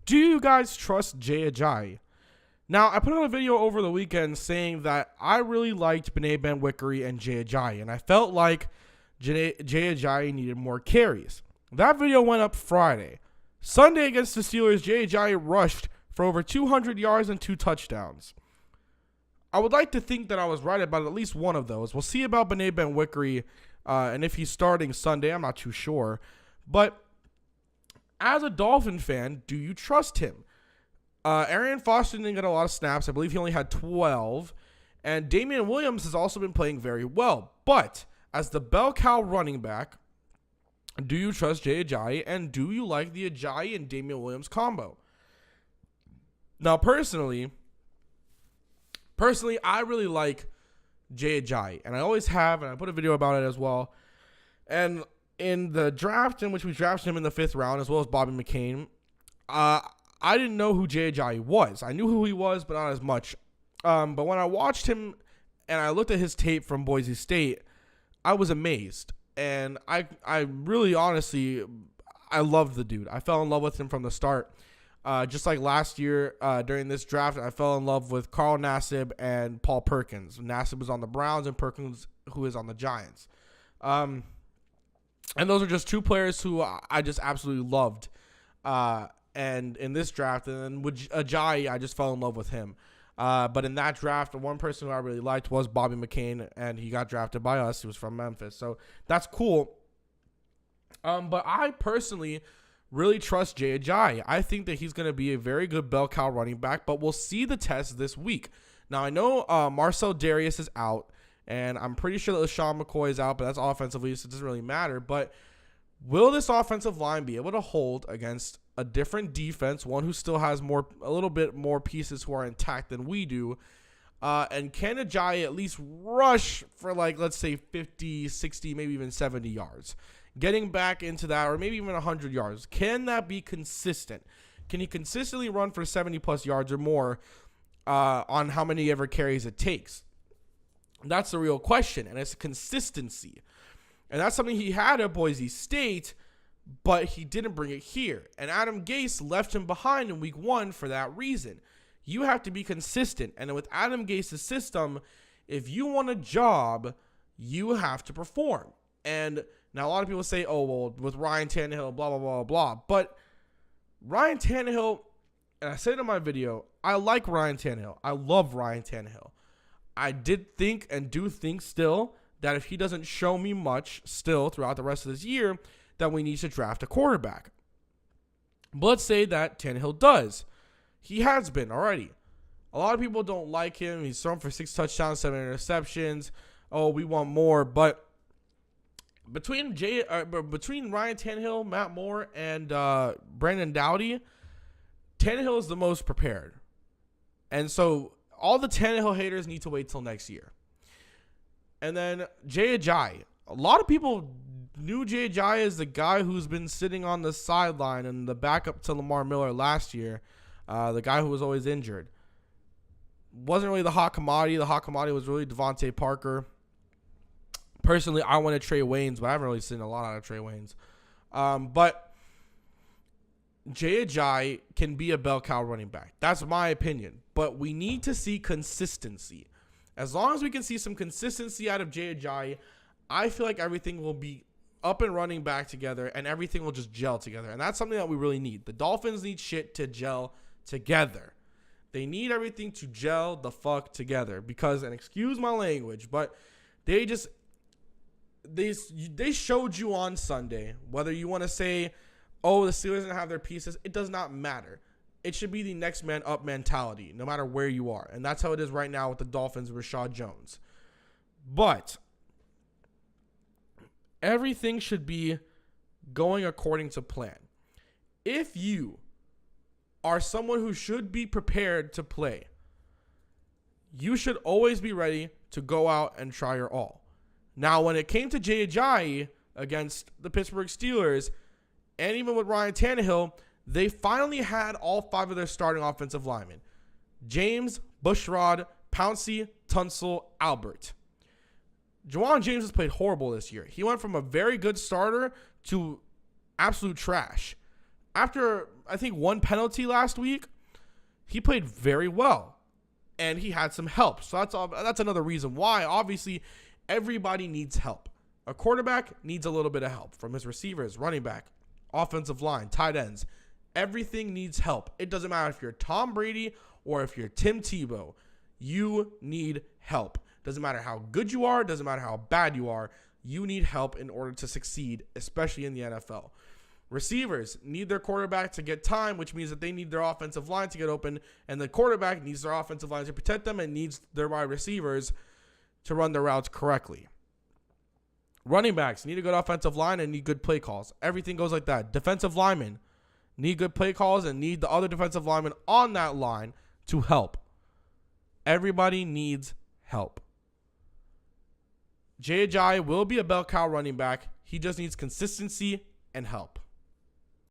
Do you guys trust Jay Ajayi? Now, I put out a video over the weekend saying that I really liked Benet Ben-Wickery and Jay Ajayi, and I felt like Jay Ajayi needed more carries. That video went up Friday. Sunday against the Steelers, Jay Ajayi rushed for over 200 yards and 2 touchdowns. I would like to think that I was right about at least one of those. We'll see about Benet Ben-Wickery, and if he's starting Sunday, I'm not too sure. But as a Dolphin fan, do you trust him? Arian Foster didn't get a lot of snaps. I believe he only had 12. And Damian Williams has also been playing very well. But as the bell cow running back, do you trust Jay Ajayi? And do you like the Ajayi and Damian Williams combo? Now, personally, I really like Jay Ajayi. And I always have, and I put a video about it as well. And in the draft in which we drafted him in the 5th round, as well as Bobby McCain, I didn't know who Jay Ajayi was. I knew who he was, but not as much. But when I watched him and I looked at his tape from Boise State, I was amazed. And I really, honestly, I loved the dude. I fell in love with him from the start. Just like last year during this draft, I fell in love with Carl Nassib and Paul Perkins. Nassib was on the Browns and Perkins, who is on the Giants. And those are just two players who I just absolutely loved. And in this draft, and then with Ajayi, I just fell in love with him. But in that draft, one person who I really liked was Bobby McCain, and he got drafted by us. He was from Memphis, so that's cool. But I personally really trust Jay Ajayi. I think that he's going to be a very good bell cow running back, but we'll see the test this week. Now, I know Marcel Darius is out, and I'm pretty sure that LaShawn McCoy is out, but that's offensively, so it doesn't really matter. But will this offensive line be able to hold against a different defense, one who still has a little bit more pieces who are intact than we do? And can Ajayi at least rush for, like, let's say 50, 60, maybe even 70 yards? Getting back into that, or maybe even 100 yards. Can that be consistent? Can he consistently run for 70-plus yards or more on how many ever carries it takes? That's the real question, and it's consistency. And that's something he had at Boise State, but he didn't bring it here. And Adam Gase left him behind in week 1 for that reason. You have to be consistent. And with Adam Gase's system, if you want a job, you have to perform. And now a lot of people say, oh, well, with Ryan Tannehill, blah, blah, blah, blah. But Ryan Tannehill, and I said it in my video, I like Ryan Tannehill. I love Ryan Tannehill. I did think and do think still that if he doesn't show me much still throughout the rest of this year, that we need to draft a quarterback. But let's say that Tannehill does. He has been already. A lot of people don't like him. He's thrown for 6 touchdowns, 7 interceptions. Oh, we want more. But between Ryan Tannehill, Matt Moore, and Brandon Doughty, Tannehill is the most prepared. And so all the Tannehill haters need to wait till next year. And then Jay Ajayi. A lot of people knew Jay Ajayi as the guy who's been sitting on the sideline and the backup to Lamar Miller last year, the guy who was always injured. Wasn't really the hot commodity. The hot commodity was really Devontae Parker. Personally, I wanted Trey Waynes, but I haven't really seen a lot out of Trey Waynes. But Jay Ajayi can be a bell cow running back. That's my opinion. But we need to see consistency. As long as we can see some consistency out of Jay Ajayi, I feel like everything will be up and running back together, and everything will just gel together. And that's something that we really need. The Dolphins need shit to gel together. They need everything to gel the fuck together. Because, and excuse my language, but they showed you on Sunday, whether you want to say, oh, the Steelers didn't have their pieces, it does not matter. It should be the next man up mentality, no matter where you are. And that's how it is right now with the Dolphins, Rashad Jones. But everything should be going according to plan. If you are someone who should be prepared to play, you should always be ready to go out and try your all. Now, when it came to Jay Ajayi against the Pittsburgh Steelers, and even with Ryan Tannehill, they finally had all 5 of their starting offensive linemen. James, Bushrod, Pouncey, Tunsil, Albert. Juwan James has played horrible this year. He went from a very good starter to absolute trash. after, I think, one penalty last week, he played very well. And he had some help. So that's another reason why. Obviously, everybody needs help. A quarterback needs a little bit of help from his receivers, running back, offensive line, tight ends. Everything needs help. It doesn't matter if you're Tom Brady or if you're Tim Tebow. You need help. Doesn't matter how good you are. Doesn't matter how bad you are. You need help in order to succeed, especially in the NFL. Receivers need their quarterback to get time, which means that they need their offensive line to get open, and the quarterback needs their offensive line to protect them and needs their wide receivers to run their routes correctly. Running backs need a good offensive line and need good play calls. Everything goes like that. Defensive linemen need good play calls and need the other defensive linemen on that line to help. Everybody needs help. Jay Ajayi will be a bell cow running back. He just needs consistency and help.